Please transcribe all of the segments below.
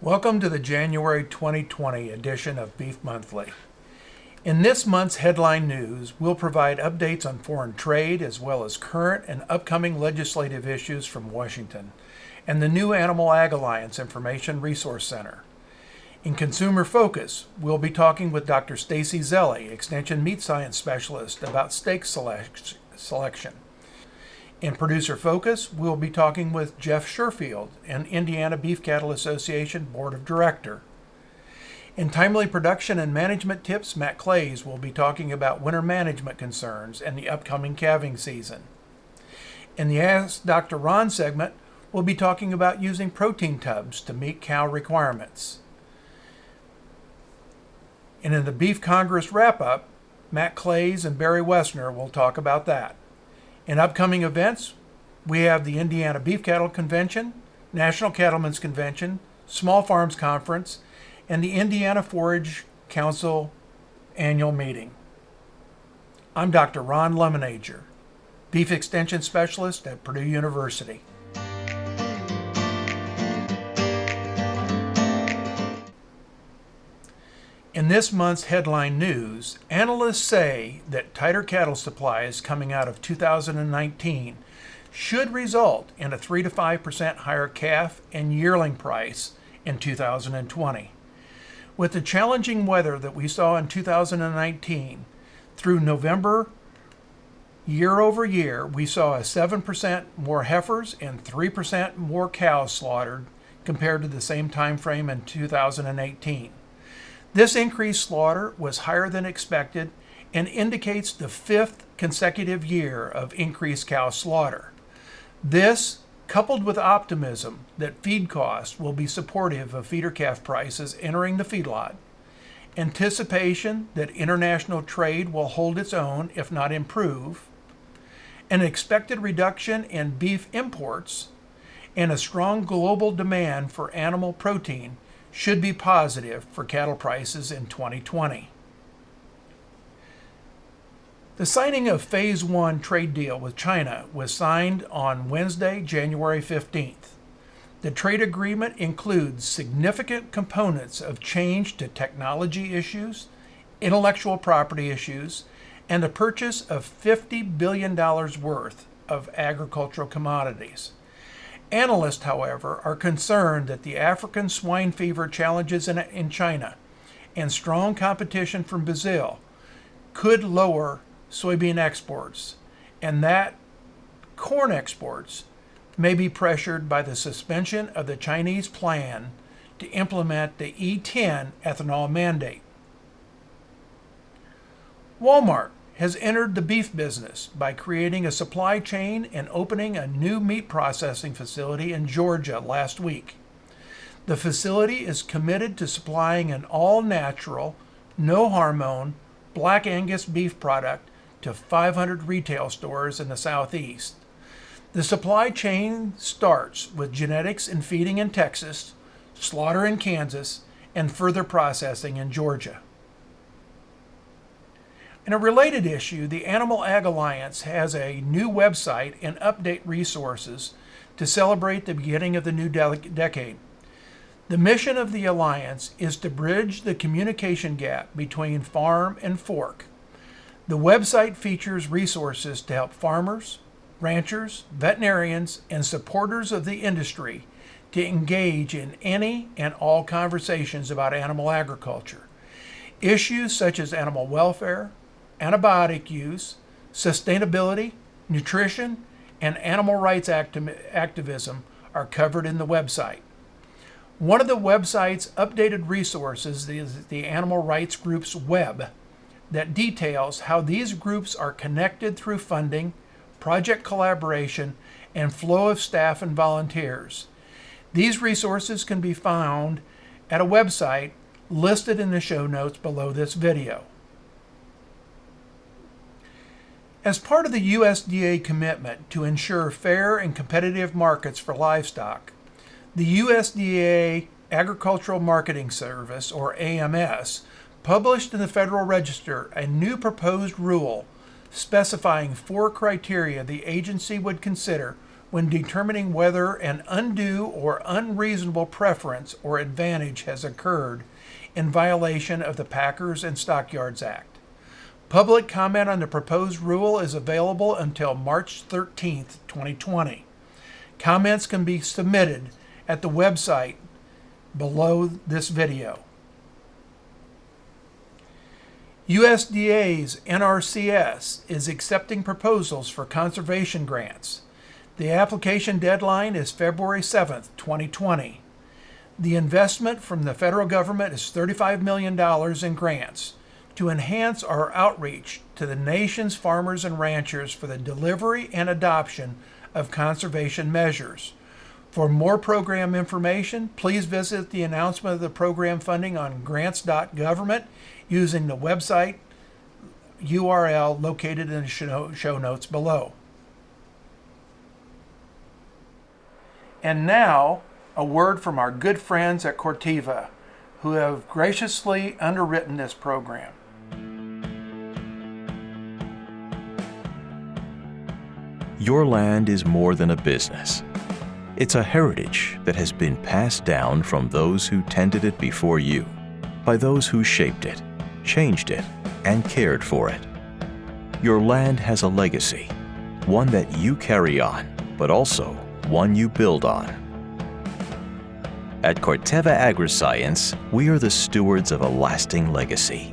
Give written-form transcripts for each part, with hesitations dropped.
Welcome to the January 2020 edition of Beef Monthly. In this month's headline news, we'll provide updates on foreign trade as well as current and upcoming legislative issues from Washington and the new Animal Ag Alliance Information Resource Center. In Consumer Focus, we'll be talking with Dr. Stacy Zelli, Extension Meat Science Specialist, about steak selection. In Producer Focus, we'll be talking with Jeff Sherfield, an Indiana Beef Cattle Association Board of Director. In Timely Production and Management Tips, Matt Clays will be talking about winter management concerns and the upcoming calving season. In the Ask Dr. Ron segment, we'll be talking about using protein tubs to meet cow requirements. And in the Beef Congress wrap-up, Matt Clays and Barry Wessner will talk about that. In upcoming events, we have the Indiana Beef Cattle Convention, National Cattlemen's Convention, Small Farms Conference, and the Indiana Forage Council annual meeting. I'm Dr. Ron Lemonager, Beef Extension Specialist at Purdue University. In this month's headline news, analysts say that tighter cattle supplies coming out of 2019 should result in a 3 to 5% higher calf and yearling price in 2020. With the challenging weather that we saw in 2019, through November, year over year, we saw a 7% more heifers and 3% more cows slaughtered compared to the same time frame in 2018. This increased slaughter was higher than expected and indicates the fifth consecutive year of increased cow slaughter. This, coupled with optimism that feed costs will be supportive of feeder calf prices entering the feedlot, anticipation that international trade will hold its own if not improve, an expected reduction in beef imports, and a strong global demand for animal protein should be positive for cattle prices in 2020. The signing of Phase 1 trade deal with China was signed on Wednesday, January 15th. The trade agreement includes significant components of change to technology issues, intellectual property issues, and the purchase of $50 billion worth of agricultural commodities. Analysts, however, are concerned that the African swine fever challenges in China and strong competition from Brazil could lower soybean exports, and that corn exports may be pressured by the suspension of the Chinese plan to implement the E10 ethanol mandate. Walmart has entered the beef business by creating a supply chain and opening a new meat processing facility in Georgia last week. The facility is committed to supplying an all-natural, no-hormone, Black Angus beef product to 500 retail stores in the Southeast. The supply chain starts with genetics and feeding in Texas, slaughter in Kansas, and further processing in Georgia. In a related issue, the Animal Ag Alliance has a new website and update resources to celebrate the beginning of the new decade. The mission of the Alliance is to bridge the communication gap between farm and fork. The website features resources to help farmers, ranchers, veterinarians, and supporters of the industry to engage in any and all conversations about animal agriculture. Issues such as animal welfare, antibiotic use, sustainability, nutrition, and animal rights activism are covered in the website. One of the website's updated resources is the Animal Rights Group's web that details how these groups are connected through funding, project collaboration, and flow of staff and volunteers. These resources can be found at a website listed in the show notes below this video. As part of the USDA commitment to ensure fair and competitive markets for livestock, the USDA Agricultural Marketing Service, or AMS, published in the Federal Register a new proposed rule specifying 4 criteria the agency would consider when determining whether an undue or unreasonable preference or advantage has occurred in violation of the Packers and Stockyards Act. Public comment on the proposed rule is available until March 13th, 2020. Comments can be submitted at the website below this video. USDA's NRCS is accepting proposals for conservation grants. The application deadline is February 7th, 2020. The investment from the federal government is $35 million in grants to enhance our outreach to the nation's farmers and ranchers for the delivery and adoption of conservation measures. For more program information, please visit the announcement of the program funding on grants.government using the website URL located in the show notes below. And now, a word from our good friends at Corteva, who have graciously underwritten this program. Your land is more than a business. It's a heritage that has been passed down from those who tended it before you, by those who shaped it, changed it, and cared for it. Your land has a legacy, one that you carry on, but also one you build on. At Corteva Agriscience, we are the stewards of a lasting legacy.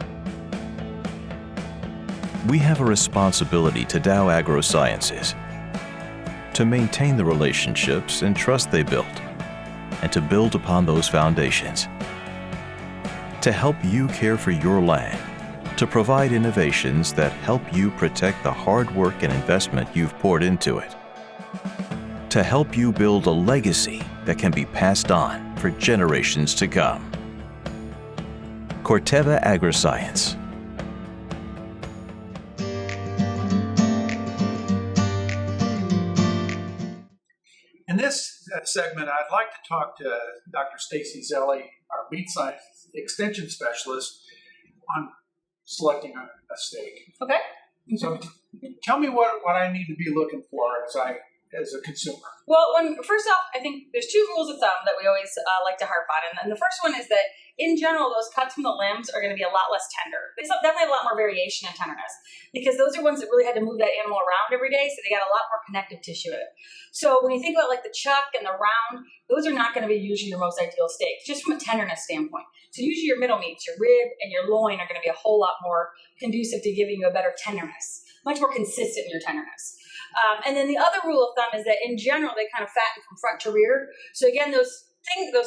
We have a responsibility to Dow AgroSciences, to maintain the relationships and trust they built, and to build upon those foundations. To help you care for your land, to provide innovations that help you protect the hard work and investment you've poured into it. To help you build a legacy that can be passed on for generations to come. Corteva Agriscience. In this segment, I'd like to talk to Dr. Stacy Zelli, our beet science extension specialist, on selecting a stake. Okay. So tell me what I need to be looking for as a consumer. Well, first off, I think there's two rules of thumb that we always like to harp on. And the first one is that, in general, those cuts from the limbs are going to be a lot less tender. They definitely have a lot more variation in tenderness because those are ones that really had to move that animal around every day, so they got a lot more connective tissue in it. So when you think about like the chuck and the round, those are not going to be usually your most ideal steaks, just from a tenderness standpoint. So usually your middle meats, your rib and your loin, are going to be a whole lot more conducive to giving you a better tenderness, much more consistent in your tenderness. And then the other rule of thumb is that in general, they kind of fatten from front to rear. So again, those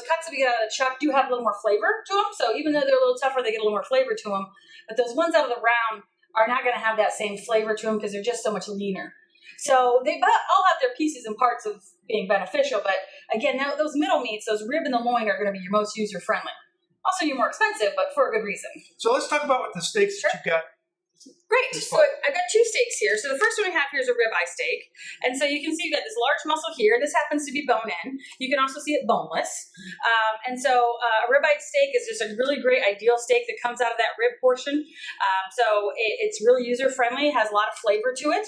cuts that we get out of the chuck do have a little more flavor to them. So even though they're a little tougher, they get a little more flavor to them. But those ones out of the round are not going to have that same flavor to them because they're just so much leaner. So they all have their pieces and parts of being beneficial. But again, now those middle meats, those rib and the loin, are going to be your most user-friendly. Also, you're more expensive, but for a good reason. So let's talk about what the steaks that you've got. Great. So I've got two steaks here. So the first one we have here is a ribeye steak. And so you can see you've got this large muscle here. This happens to be bone-in. You can also see it boneless. And so a ribeye steak is just a really great ideal steak that comes out of that rib portion. So it's really user-friendly, has a lot of flavor to it.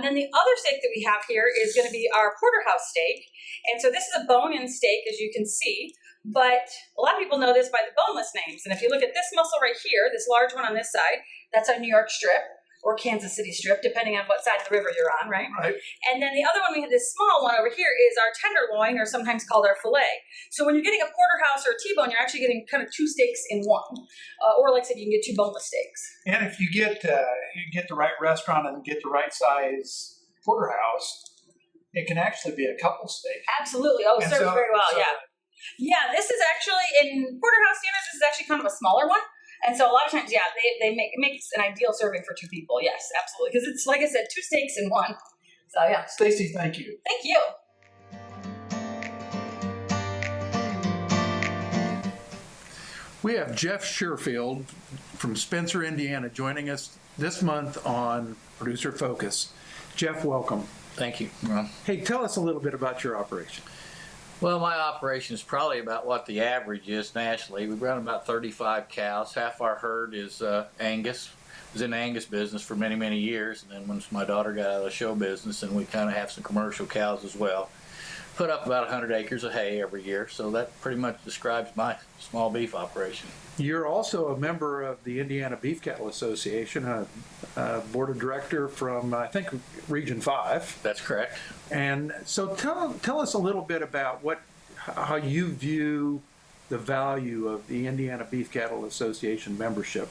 Then the other steak that we have here is going to be our porterhouse steak. And so this is a bone-in steak, as you can see. But a lot of people know this by the boneless names. And if you look at this muscle right here, this large one on this side, that's our New York strip or Kansas City strip, depending on what side of the river you're on, right? Right. And then the other one, we have this small one over here, is our tenderloin, or sometimes called our filet. So when you're getting a porterhouse or a T-bone, you're actually getting kind of two steaks in one. Or like I said, you can get two boneless steaks. And if you get the right restaurant and get the right size porterhouse, it can actually be a couple steaks. Absolutely. Oh, serves very well, yeah. Yeah, this is actually, in porterhouse standards, this is actually kind of a smaller one. And so a lot of times, yeah, it makes an ideal serving for two people. Yes, absolutely. Because it's, like I said, two steaks in one. So, yeah. Stacy, thank you. Thank you. We have Jeff Sherfield from Spencer, Indiana, joining us this month on Producer Focus. Jeff, welcome. Thank you, Ron. Hey, tell us a little bit about your operation. Well, my operation is probably about what the average is nationally. We run about 35 cows. Half our herd is Angus. was in the Angus business for many, many years. And then once my daughter got out of the show business, and we kind of have some commercial cows as well, put up about 100 acres of hay every year. So that pretty much describes my small beef operation. You're also a member of the Indiana Beef Cattle Association, a board of director from, I think, Region 5. That's correct. And so tell us a little bit about how you view the value of the Indiana Beef Cattle Association membership.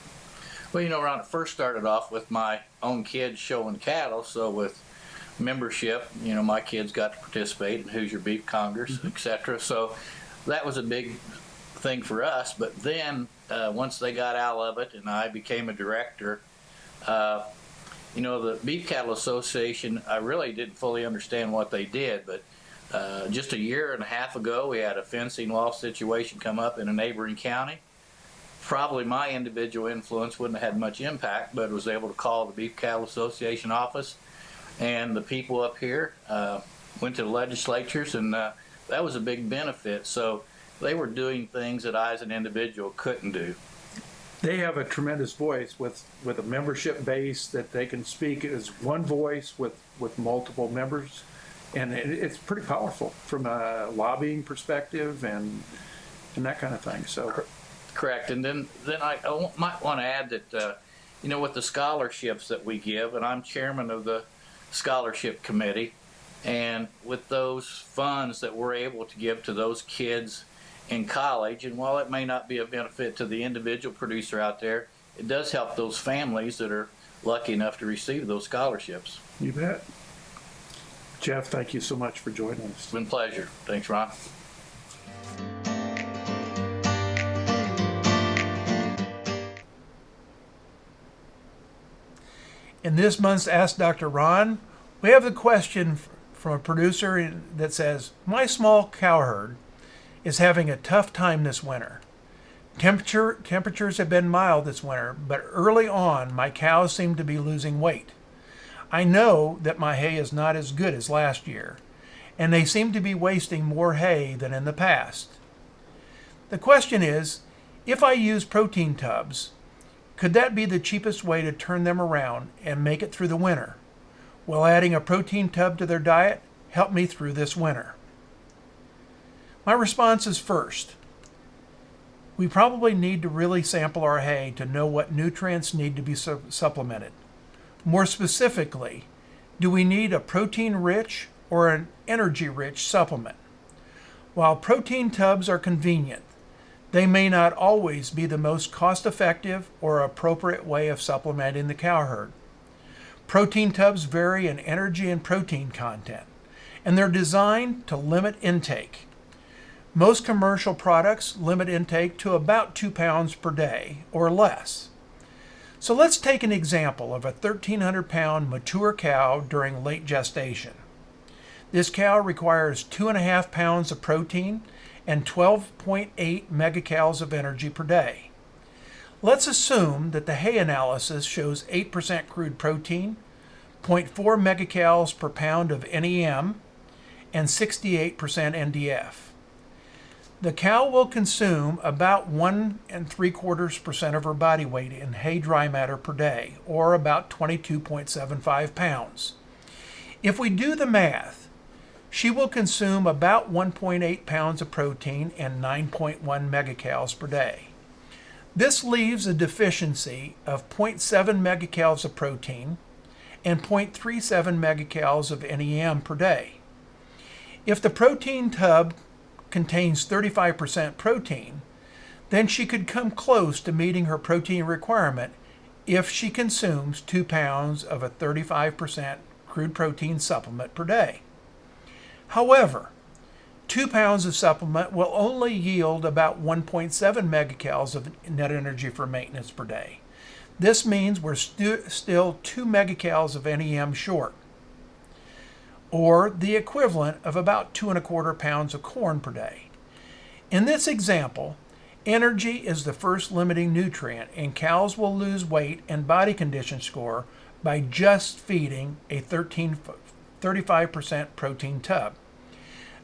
Well, you know, Ron, it first started off with my own kids showing cattle. So with membership, you know, my kids got to participate in Hoosier Beef Congress, etc. So that was a big thing for us. But then once they got out of it and I became a director, you know, the Beef Cattle Association, I really didn't fully understand what they did, but just a year and a half ago, we had a fencing law situation come up in a neighboring county. Probably my individual influence wouldn't have had much impact, but was able to call the Beef Cattle Association office, and the people up here went to the legislatures, and that was a big benefit. So they were doing things that I as an individual couldn't do. They have a tremendous voice with a membership base that they can speak as one voice with multiple members, and it's pretty powerful from a lobbying perspective and that kind of thing. So correct. And then I might want to add that you know, with the scholarships that we give, and I'm chairman of the scholarship committee, and with those funds that we're able to give to those kids in college, and while it may not be a benefit to the individual producer out there, it does help those families that are lucky enough to receive those scholarships. you bet. Jeff, thank you so much for joining us. It's been a pleasure. Thanks, Ron. In this month's Ask Dr. Ron, we have a question from a producer that says, my small cow herd is having a tough time this winter. Temperatures have been mild this winter, but early on my cows seem to be losing weight. I know that my hay is not as good as last year, and they seem to be wasting more hay than in the past. The question is, if I use protein tubs, could that be the cheapest way to turn them around and make it through the winter? Will adding a protein tub to their diet help me through this winter? My response is first, we probably need to really sample our hay to know what nutrients need to be supplemented. More specifically, do we need a protein-rich or an energy-rich supplement? While protein tubs are convenient, they may not always be the most cost-effective or appropriate way of supplementing the cow herd. Protein tubs vary in energy and protein content, and they're designed to limit intake. Most commercial products limit intake to about 2 pounds per day or less. So let's take an example of a 1,300-pound mature cow during late gestation. This cow requires 2.5 pounds of protein and 12.8 megacals of energy per day. Let's assume that the hay analysis shows 8% crude protein, 0.4 megacals per pound of NEM, and 68% NDF. The cow will consume about 1 3/4% of her body weight in hay dry matter per day, or about 22.75 pounds. If we do the math, she will consume about 1.8 pounds of protein and 9.1 megacals per day. This leaves a deficiency of 0.7 megacals of protein and 0.37 megacals of NEM per day. If the protein tub contains 35% protein, then she could come close to meeting her protein requirement if she consumes 2 pounds of a 35% crude protein supplement per day. However, 2 pounds of supplement will only yield about 1.7 megacals of net energy for maintenance per day. This means we're still 2 megacals of NEM short, or the equivalent of about 2.25 pounds of corn per day. In this example, energy is the first limiting nutrient, and cows will lose weight and body condition score by just feeding a 35% protein tub.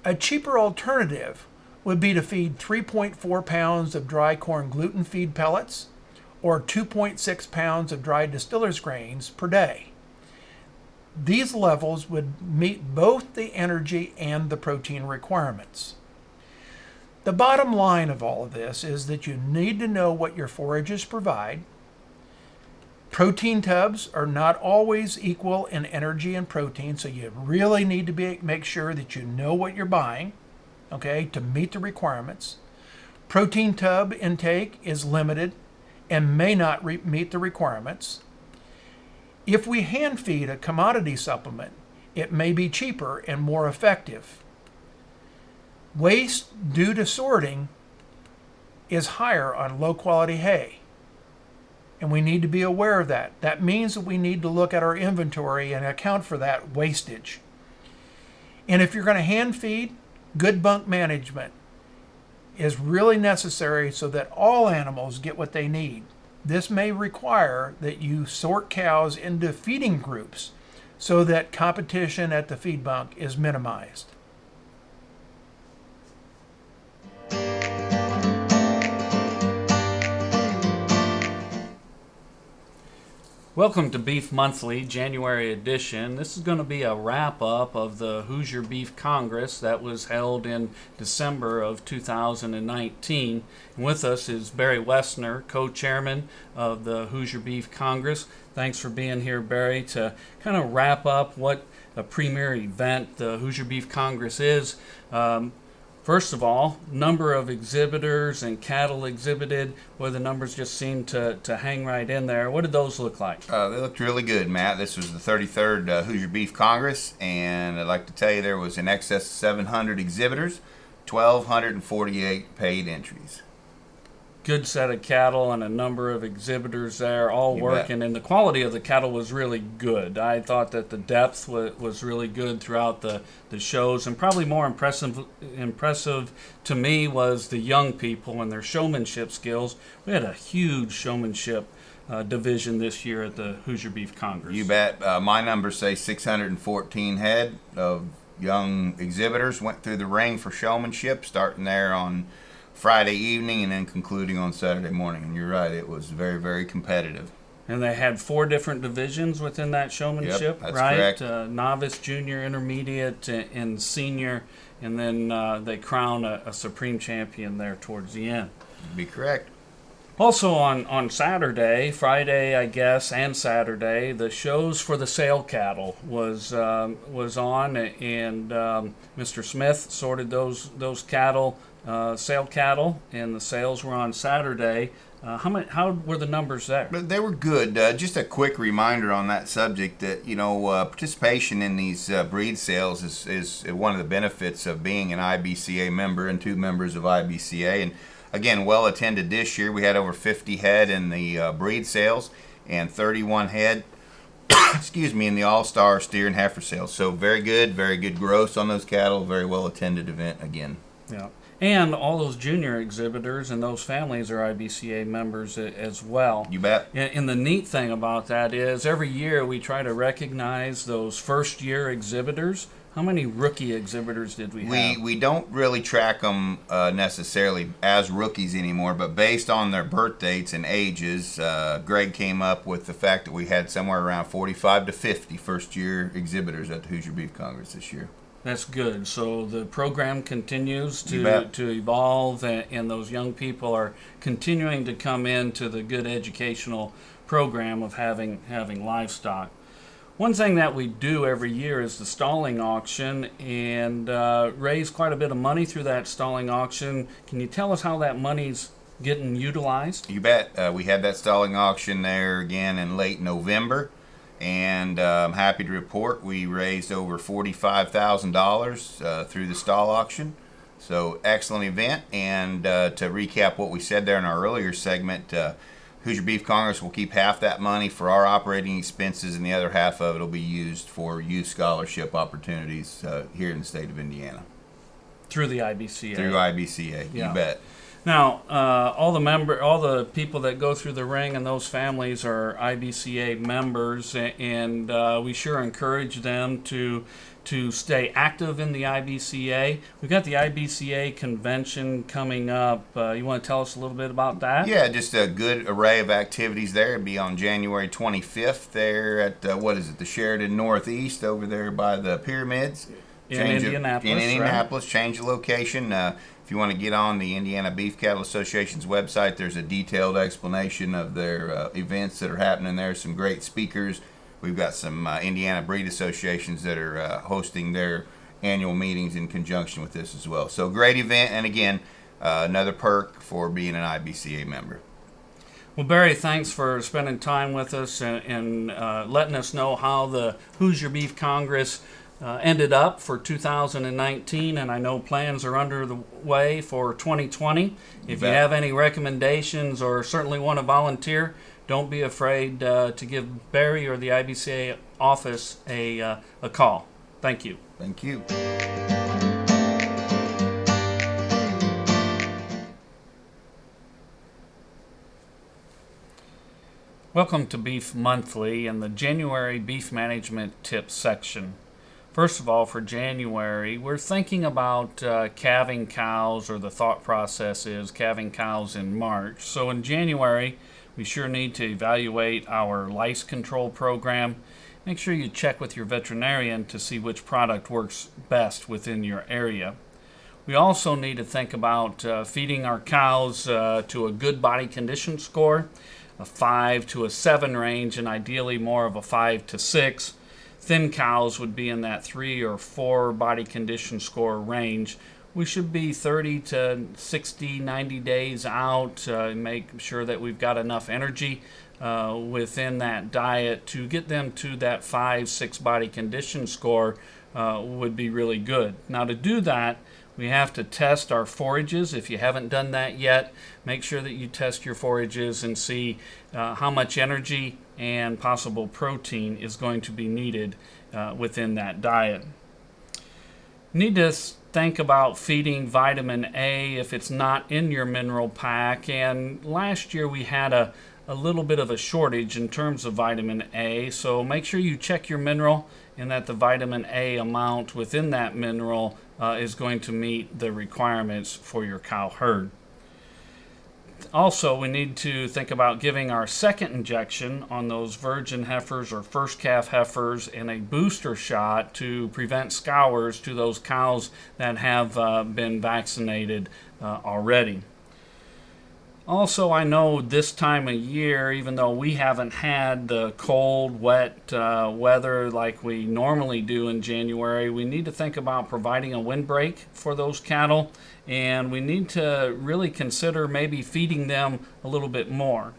A cheaper alternative would be to feed 3.4 pounds of dry corn gluten feed pellets, or 2.6 pounds of dried distiller's grains per day. These levels would meet both the energy and the protein requirements. The bottom line of all of this is that you need to know what your forages provide. Protein tubs are not always equal in energy and protein, so you really need to make sure that you know what you're buying, okay, to meet the requirements. Protein tub intake is limited and may not meet the requirements. If we hand feed a commodity supplement, it may be cheaper and more effective. Waste due to sorting is higher on low quality hay, and we need to be aware of that. That means that we need to look at our inventory and account for that wastage. And if you're going to hand feed, good bunk management is really necessary so that all animals get what they need. This may require that you sort cows into feeding groups so that competition at the feed bunk is minimized. Welcome to Beef Monthly, January edition. This is going to be a wrap-up of the Hoosier Beef Congress that was held in December of 2019. And with us is Barry Wessner, co-chairman of the Hoosier Beef Congress. Thanks for being here, Barry, to kind of wrap up what a premier event the Hoosier Beef Congress is. First of all, number of exhibitors and cattle exhibited, where the numbers just seem to hang right in there. What did those look like? They looked really good, Matt. This was the 33rd Hoosier Beef Congress, and I'd like to tell you there was in excess of 700 exhibitors, 1,248 paid entries. Good set of cattle and a number of exhibitors there, all You working, bet. and the quality of the cattle was really good. I thought that the depth was really good throughout the shows, and probably more impressive to me was the young people and their showmanship skills. We had a huge showmanship division this year at the Hoosier Beef Congress. You bet. My numbers say 614 head of young exhibitors went through the ring for showmanship, starting there on Friday evening and then concluding on Saturday morning. And you're right, it was very, very competitive. And they had 4 different divisions within that showmanship, Yep, that's right? correct. Novice, junior, intermediate, and senior. And then they crown a supreme champion there towards the end. You'd be correct. Also on Saturday, Friday, I guess, and Saturday, the shows for the sale cattle was on, and Mr. Smith sorted those cattle, sale cattle, and the sales were on Saturday. How were the numbers there? But they were good. Just a quick reminder on that subject that, participation in these breed sales is one of the benefits of being an IBCA member and 2 members of IBCA. And again, well attended this year. We had over 50 head in the breed sales and 31 head in the all-star steer and heifer sales. So very good gross on those cattle. Very well attended event again. Yeah. And all those junior exhibitors and those families are IBCA members as well. You bet. And the neat thing about that is every year we try to recognize those first-year exhibitors. How many rookie exhibitors did we have? We don't really track them necessarily as rookies anymore, but based on their birth dates and ages, Greg came up with the fact that we had somewhere around 45 to 50 first-year exhibitors at the Hoosier Beef Congress this year. That's good. So the program continues You bet. to evolve, and those young people are continuing to come into the good educational program of having livestock. One thing that we do every year is the stalling auction, and raise quite a bit of money through that stalling auction. Can you tell us how that money's getting utilized? You bet. We had that stalling auction there again in late November. And I'm happy to report we raised over $45,000 through the stall auction. So excellent event. And to recap what we said there in our earlier segment, Hoosier Beef Congress will keep half that money for our operating expenses, and the other half of it will be used for youth scholarship opportunities here in the state of Indiana. Through the IBCA. Through IBCA, Yeah. You bet. Now, all the people that go through the ring and those families are IBCA members, and we sure encourage them to to stay active in the IBCA. We've got the IBCA convention coming up. You want to tell us a little bit about that? Yeah, just a good array of activities there. It'll be on January 25th there at, the Sheraton Northeast over there by the pyramids. In Indianapolis. Change the location. If you want to get on the Indiana Beef Cattle Association's website, there's a detailed explanation of their events that are happening there. Some great speakers. We've got some Indiana breed associations that are hosting their annual meetings in conjunction with this as well. So great event, and again, another perk for being an IBCA member. Well, Barry, thanks for spending time with us and letting us know how the Who's Your Beef Congress ended up for 2019, and I know plans are under the way for 2020. If you have any recommendations or certainly want to volunteer, don't be afraid to give Barry or the IBCA office a call. Thank you. Thank you. Welcome to Beef Monthly and the January Beef Management Tips section. First of all, for January, we're thinking about calving cows, or the thought process is calving cows in March. So in January, we sure need to evaluate our lice control program. Make sure you check with your veterinarian to see which product works best within your area. We also need to think about feeding our cows to a good body condition score, a 5 to a 7 range, and ideally more of a 5 to 6. Thin cows would be in that 3 or 4 body condition score range. We should be 30 to 60, 90 days out, make sure that we've got enough energy within that diet to get them to that 5, 6 body condition score would be really good. Now, to do that, we have to test our forages. If you haven't done that yet, make sure that you test your forages and see how much energy and possible protein is going to be needed within that diet. Need to think about feeding vitamin A if it's not in your mineral pack. And last year we had a little bit of a shortage in terms of vitamin A, so make sure you check your mineral and that the vitamin A amount within that mineral is going to meet the requirements for your cow herd. Also, we need to think about giving our second injection on those virgin heifers or first calf heifers and a booster shot to prevent scours to those cows that have been vaccinated already. Also, I know this time of year, even though we haven't had the cold, wet weather like we normally do in January, we need to think about providing a windbreak for those cattle, and we need to really consider maybe feeding them a little bit more.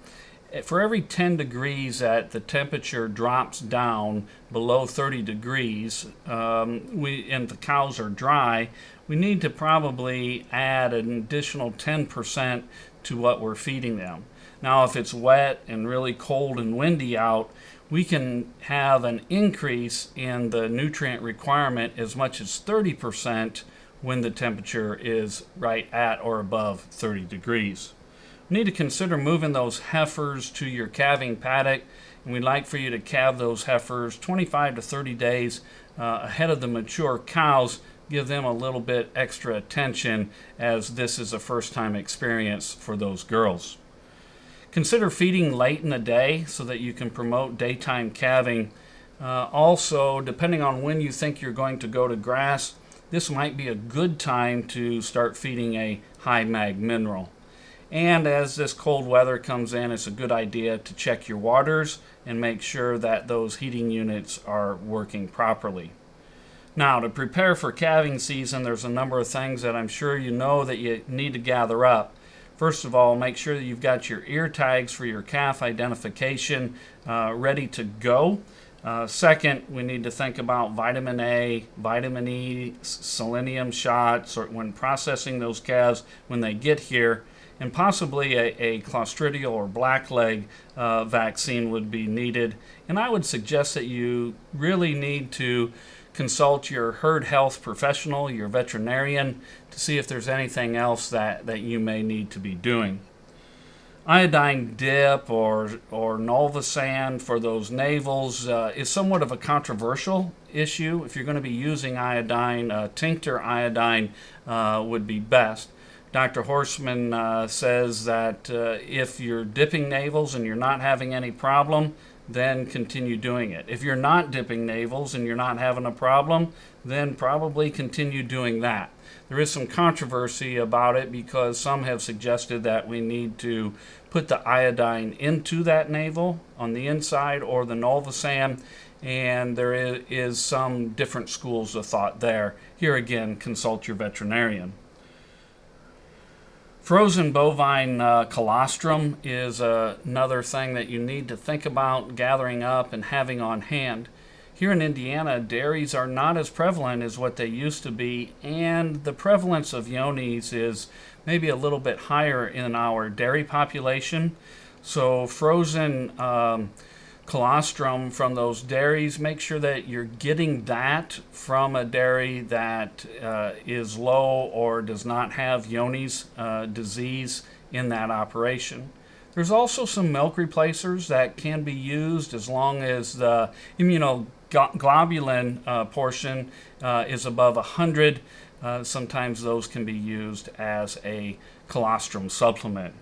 For every 10 degrees that the temperature drops down below 30 degrees and the cows are dry, we need to probably add an additional 10% to what we're feeding them. Now, if it's wet and really cold and windy out, we can have an increase in the nutrient requirement as much as 30% when the temperature is right at or above 30 degrees. We need to consider moving those heifers to your calving paddock, and we'd like for you to calve those heifers 25 to 30 days ahead of the mature cows. Give them a little bit extra attention, as this is a first-time experience for those girls. Consider feeding late in the day so that you can promote daytime calving. Also, depending on when you think you're going to go to grass, this might be a good time to start feeding a high mag mineral. And as this cold weather comes in, it's a good idea to check your waters and make sure that those heating units are working properly. Now, to prepare for calving season, there's a number of things that I'm sure you know that you need to gather up. First of all, make sure that you've got your ear tags for your calf identification ready to go. Second, we need to think about vitamin A, vitamin E, selenium shots, or when processing those calves when they get here, and possibly a clostridial or blackleg vaccine would be needed. And I would suggest that you really need to consult your herd health professional, your veterinarian, to see if there's anything else that you may need to be doing. Iodine dip or Nolvasan for those navels is somewhat of a controversial issue. If you're going to be using iodine, tincture iodine would be best. Dr. Horstman says that if you're dipping navels and you're not having any problem, then continue doing it. If you're not dipping navels and you're not having a problem, then probably continue doing that. There is some controversy about it because some have suggested that we need to put the iodine into that navel on the inside or the Nolvasan, and there is some different schools of thought there. Here again, consult your veterinarian. Frozen bovine colostrum is another thing that you need to think about gathering up and having on hand. Here in Indiana, dairies are not as prevalent as what they used to be, and the prevalence of yonis is maybe a little bit higher in our dairy population. So frozen colostrum from those dairies, make sure that you're getting that from a dairy that is low or does not have Johne's disease in that operation. There's also some milk replacers that can be used as long as the immunoglobulin portion is above 100. Sometimes those can be used as a colostrum supplement.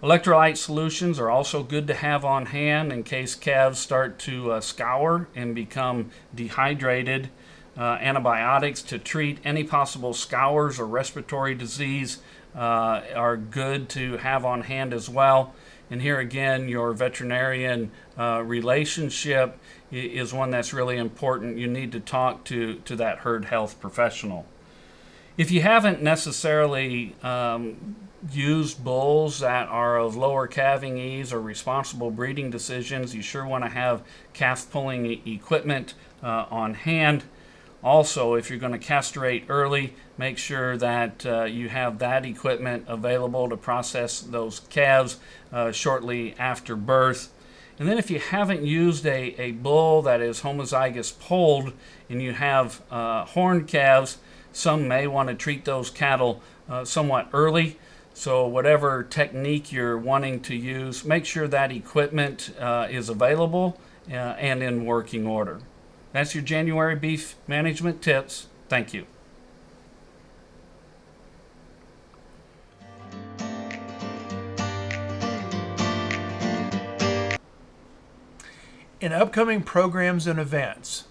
Electrolyte solutions are also good to have on hand in case calves start to scour and become dehydrated. Antibiotics to treat any possible scours or respiratory disease are good to have on hand as well. And here again, your veterinarian relationship is one that's really important. You need to talk to that herd health professional. If you haven't necessarily used bulls that are of lower calving ease or responsible breeding decisions, you sure want to have calf pulling equipment on hand. Also, if you're going to castrate early, make sure that you have that equipment available to process those calves shortly after birth. And then if you haven't used a bull that is homozygous polled and you have horned calves, some may want to treat those cattle somewhat early. So whatever technique you're wanting to use, make sure that equipment is available and in working order. That's your January beef management tips. Thank you. In upcoming programs and events,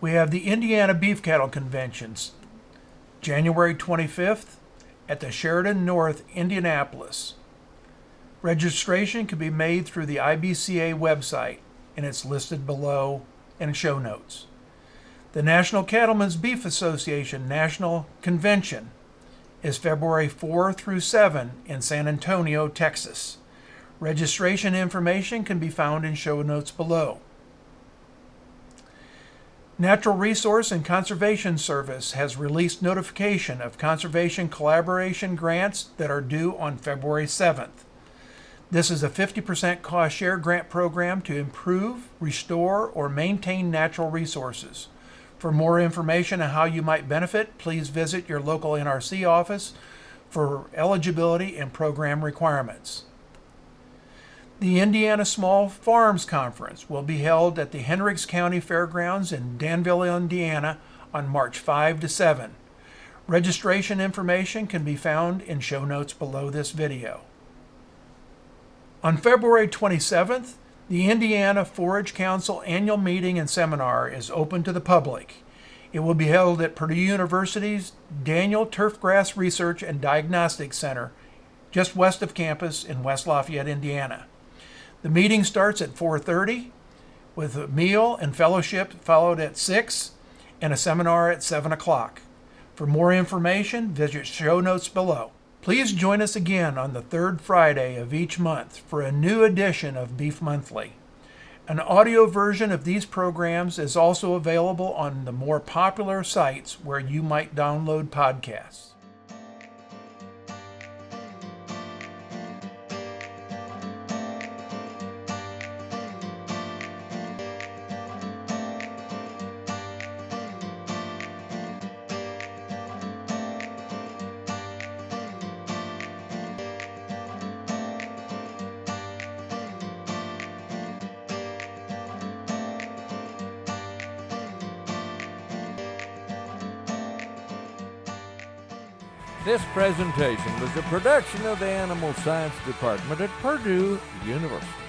we have the Indiana Beef Cattle Conventions, January 25th at the Sheraton North, Indianapolis. Registration can be made through the IBCA website, and it's listed below in show notes. The National Cattlemen's Beef Association National Convention is February 4 through 7 in San Antonio, Texas. Registration information can be found in show notes below. Natural Resource and Conservation Service has released notification of conservation collaboration grants that are due on February 7th. This is a 50% cost share grant program to improve, restore, or maintain natural resources. For more information on how you might benefit, please visit your local NRC office for eligibility and program requirements. The Indiana Small Farms Conference will be held at the Hendricks County Fairgrounds in Danville, Indiana on March 5 to 7. Registration information can be found in show notes below this video. On February 27th, the Indiana Forage Council annual meeting and seminar is open to the public. It will be held at Purdue University's Daniel Turfgrass Research and Diagnostic Center, just west of campus in West Lafayette, Indiana. The meeting starts at 4:30, with a meal and fellowship followed at 6, and a seminar at 7 o'clock. For more information, visit show notes below. Please join us again on the third Friday of each month for a new edition of Beef Monthly. An audio version of these programs is also available on the more popular sites where you might download podcasts. This presentation was a production of the Animal Science Department at Purdue University.